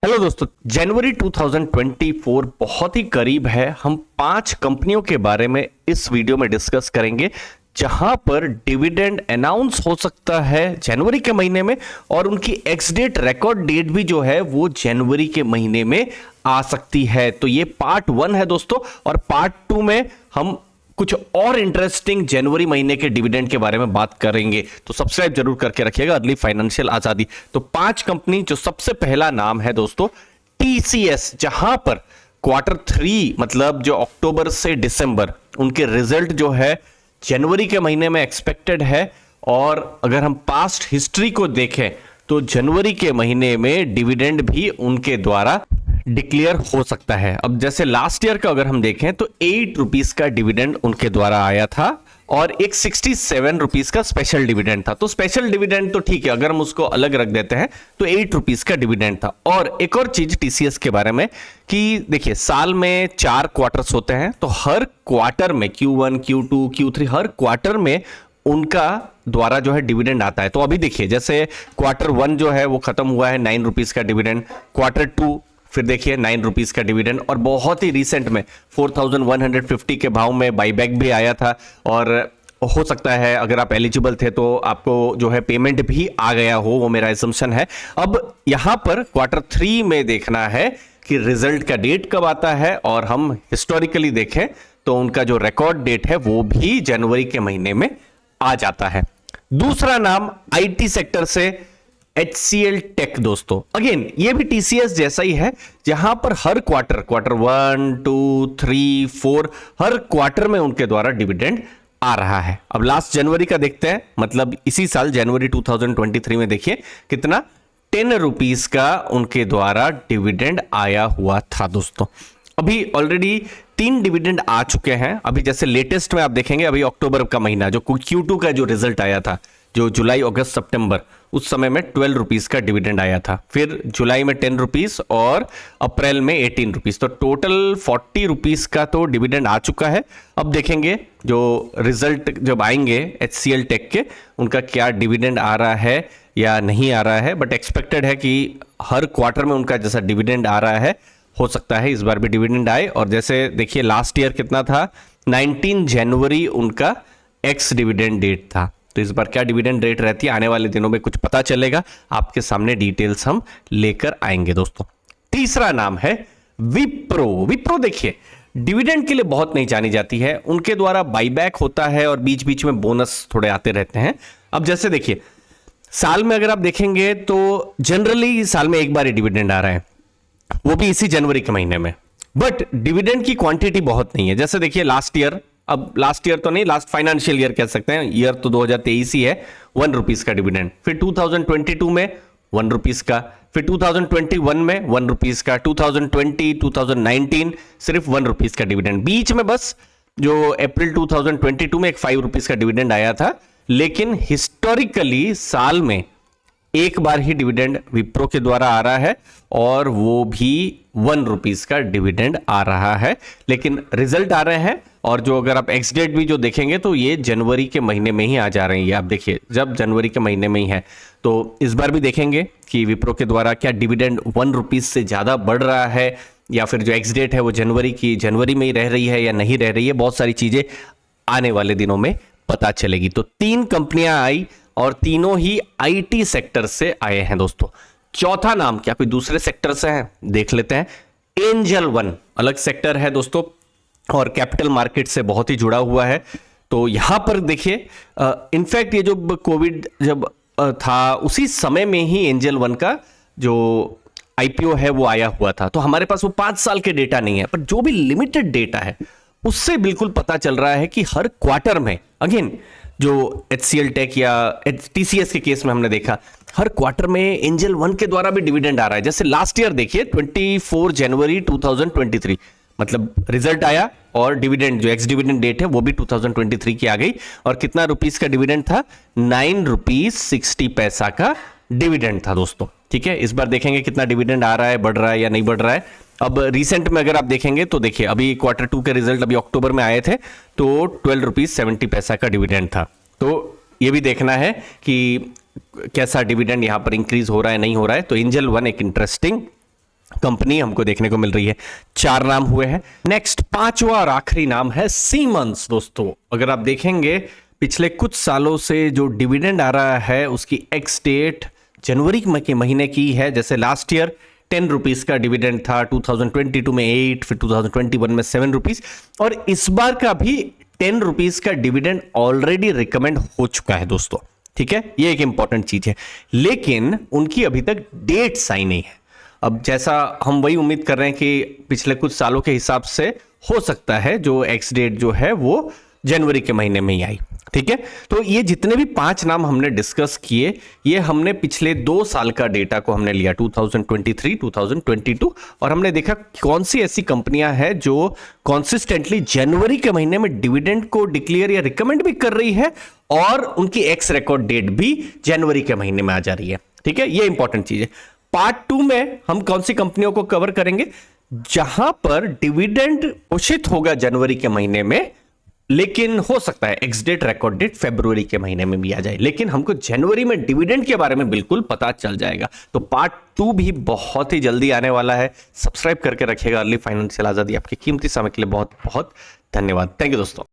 Hello दोस्तों, जनवरी 2024 बहुत ही करीब है। हम 5 कंपनियों के बारे में इस वीडियो में डिस्कस करेंगे जहां पर डिविडेंड अनाउंस हो सकता है जनवरी के महीने में, और उनकी एक्स डेट, रिकॉर्ड डेट भी जो है वो जनवरी के महीने में आ सकती है। तो ये पार्ट 1 है दोस्तों, और पार्ट 2 में हम कुछ और इंटरेस्टिंग जनवरी महीने के डिविडेंड के बारे में बात करेंगे। तो सब्सक्राइब जरूर करके रखिएगा अर्ली फाइनेंशियल आजादी। तो 5 कंपनी, जो सबसे पहला नाम है दोस्तों टीसीएस, जहां पर क्वार्टर 3 मतलब जो अक्टूबर से दिसंबर, उनके रिजल्ट जो है जनवरी के महीने में एक्सपेक्टेड है। और अगर हम पास्ट हिस्ट्री को देखें तो जनवरी के महीने में डिविडेंड भी उनके द्वारा डिक्लेयर हो सकता है। अब जैसे लास्ट ईयर का अगर हम देखें तो 8 रुपीस का डिविडेंड उनके द्वारा आया था और एक 67 रुपीस का स्पेशल डिविडेंड था। तो स्पेशल डिविडेंड तो ठीक है, अगर हम उसको अलग रख देते हैं तो 8 रुपीस का डिविडेंड था। और एक और चीज टीसीएस के बारे में कि देखिए, साल में 4 क्वार्टर्स होते हैं, तो हर क्वार्टर में Q1, Q2, Q3 हर क्वार्टर में उनका द्वारा जो है डिविडेंड आता है। तो अभी देखिए, जैसे क्वार्टर 1 जो है वो खत्म हुआ है 9 रुपीस का डिविडेंड, क्वार्टर 2 फिर देखिए 9 रुपीस का डिविडेंड, और बहुत ही रिसेंट में 4150 के भाव में बाईबैक भी आया था। और हो सकता है अगर आप एलिजिबल थे तो आपको जो है पेमेंट भी आ गया हो, वो मेरा असम्पशन है। अब यहां पर क्वार्टर 3 में देखना है कि रिजल्ट का डेट कब आता है, और हम हिस्टोरिकली देखें तो उनका जो रिकॉर्ड डेट है वो भी जनवरी के महीने में आ जाता है। दूसरा नाम आईटी सेक्टर से HCL टेक दोस्तों, अगेन ये भी TCS जैसा ही है, जहां पर हर क्वार्टर 1, 2, 3, 4 हर क्वार्टर में उनके द्वारा डिविडेंड आ रहा है। अब लास्ट जनवरी का देखते हैं, मतलब इसी साल जनवरी 2023 में देखिए कितना 10 रुपीस का उनके द्वारा डिविडेंड आया हुआ था दोस्तों। अभी ऑलरेडी 3 डिविडेंड आ चुके हैं। अभी जैसे लेटेस्ट में आप देखेंगे, अभी अक्टूबर का महीना जो Q2 का जो रिजल्ट आया था, जो जुलाई, अगस्त, सितंबर, उस समय में 12 रुपीस का डिविडेंड आया था। फिर जुलाई में 10 रुपीस और अप्रैल में 18 रुपीस, तो टोटल 40 रुपीस का तो डिविडेंड आ चुका है। अब देखेंगे जो रिजल्ट जब आएंगे HCL टेक के, उनका क्या डिविडेंड आ रहा है या नहीं आ रहा है। बट एक्सपेक्टेड है कि हर क्वार्टर में उनका जैसा डिविडेंड आ रहा है, हो सकता है इस बार भी डिविडेंड आए। और जैसे देखिए लास्ट ईयर कितना था, 19 जनवरी उनका एक्स डिविडेंड डेट था। तो इस बार क्या डिविडेंड रेट रहती है, आने वाले दिनों में कुछ पता चलेगा, आपके सामने डिटेल्स हम लेकर आएंगे दोस्तों। तीसरा नाम है विप्रो। विप्रो देखिए, डिविडेंड के लिए बहुत नहीं जानी जाती है, उनके द्वारा बाईबैक होता है और बीच बीच में बोनस थोड़े आते रहते हैं। अब जैसे देखिए, साल में अगर आप देखेंगे तो जनरली साल में एक बार ही डिविडेंड आ रहा है, वो भी इसी जनवरी के महीने में। बट डिविडेंड की क्वांटिटी बहुत नहीं है। जैसे देखिए लास्ट ईयर, अब लास्ट ईयर तो नहीं, लास्ट फाइनेंशियल ईयर कह सकते हैं, ईयर तो 2023 ही है, 1 रुपीस का डिविडेंड। फिर 2022 में 1 रुपीस का, फिर 2021 में 1 रुपीस का, 2020, 2019 सिर्फ 1 रुपीस का डिविडेंड। बीच में बस जो अप्रैल 2022 में एक 5 रुपीस का डिविडेंड आया था। लेकिन हिस्टोरिकली साल में एक बार ही डिविडेंड विप्रो के द्वारा आ रहा है, और वो भी 1 रुपीस का डिविडेंड आ रहा है। लेकिन रिजल्ट आ रहे हैं, और जो अगर आप एक्स डेट भी जो देखेंगे तो ये जनवरी के महीने में ही आ जा रहे हैं। ये आप देखिए, जब जनवरी के महीने में ही है, तो इस बार भी देखेंगे कि विप्रो के द्वारा क्या डिविडेंड 1 रुपीस से ज्यादा बढ़ रहा है, या फिर जो एक्स डेट है वो जनवरी में ही रह रही है या नहीं रह रही है। बहुत सारी चीजें आने वाले दिनों में पता चलेगी। तो 3 कंपनियां आई और तीनों ही आईटी सेक्टर से आए हैं दोस्तों। चौथा नाम क्या कोई दूसरे सेक्टर से है, देख लेते हैं। एंजल वन अलग सेक्टर है दोस्तों, और कैपिटल मार्केट से बहुत ही जुड़ा हुआ है। तो यहां पर देखिए, इनफैक्ट ये जो कोविड जब था उसी समय में ही एंजल वन का जो आईपीओ है वो आया हुआ था। तो हमारे पास वो 5 साल के डेटा नहीं है, पर जो भी लिमिटेड डेटा है उससे बिल्कुल पता चल रहा है कि हर क्वार्टर में, अगेन जो HCL टेक या TCS के केस में हमने देखा, हर क्वार्टर में एंजल वन के द्वारा भी डिविडेंड आ रहा है। जैसे लास्ट ईयर देखिए 24 जनवरी 2023, मतलब रिजल्ट आया और डिविडेंड जो एक्स डिविडेंड डेट है वो भी 2023 की आ गई। और कितना रुपीस का डिविडेंड था, 9 रुपीस 60 पैसा का डिविडेंड था दोस्तों। ठीक है, इस बार देखेंगे कितना डिविडेंड आ रहा है, बढ़ रहा है या नहीं बढ़ रहा है। अब रिसेंट में अगर आप देखेंगे तो देखिए, अभी क्वार्टर 2 के रिजल्ट अभी अक्टूबर में आए थे, तो 12 रुपीस 70 पैसा का डिविडेंड था। तो ये भी देखना है कि कैसा डिविडेंड यहां पर इंक्रीज हो रहा है, नहीं हो रहा है। तो एंजल वन एक इंटरेस्टिंग कंपनी हमको देखने को मिल रही है। 4 नाम हुए हैं। नेक्स्ट 5वां और आखिरी नाम है सीमेंस। दोस्तों अगर आप देखेंगे पिछले कुछ सालों से जो डिविडेंड आ रहा है उसकी एक्स डेट जनवरी के महीने की है। जैसे लास्ट ईयर 10 रुपीज का डिविडेंड था, 2022 में 8, फिर 2021 में 7 रुपीज, और इस बार का भी 10 रुपीज का डिविडेंड ऑलरेडी रिकमेंड हो चुका है दोस्तों। ठीक है, ये एक इंपॉर्टेंट चीज है, लेकिन उनकी अभी तक डेट साइन नहीं है। अब जैसा हम वही उम्मीद कर रहे हैं कि पिछले कुछ सालों के हिसाब से हो सकता है जो एक्स डेट जो है वो जनवरी के महीने में ही आई। ठीक है, तो ये जितने भी 5 नाम हमने डिस्कस किए, ये हमने पिछले 2 साल का डेटा को हमने लिया, 2023, 2022, और हमने देखा कौन सी ऐसी कंपनियां हैं जो कॉन्सिस्टेंटली जनवरी के महीने में डिविडेंड को डिक्लेयर या रिकमेंड भी कर रही है और उनकी एक्स रिकॉर्ड डेट भी जनवरी के महीने में आ जा रही है। ठीक है, ये इंपॉर्टेंट चीज है। पार्ट 2 में हम कौन सी कंपनियों को कवर करेंगे जहां पर डिविडेंड घोषित होगा जनवरी के महीने में, लेकिन हो सकता है एक्स डेट रिकॉर्ड डेट फरवरी के महीने में भी आ जाए, लेकिन हमको जनवरी में डिविडेंड के बारे में बिल्कुल पता चल जाएगा। तो पार्ट 2 भी बहुत ही जल्दी आने वाला है। सब्सक्राइब करके रखिएगा। अर्ली फाइनेंशियल आजादी। आपकी कीमती समय के लिए बहुत बहुत धन्यवाद। थैंक यू दोस्तों।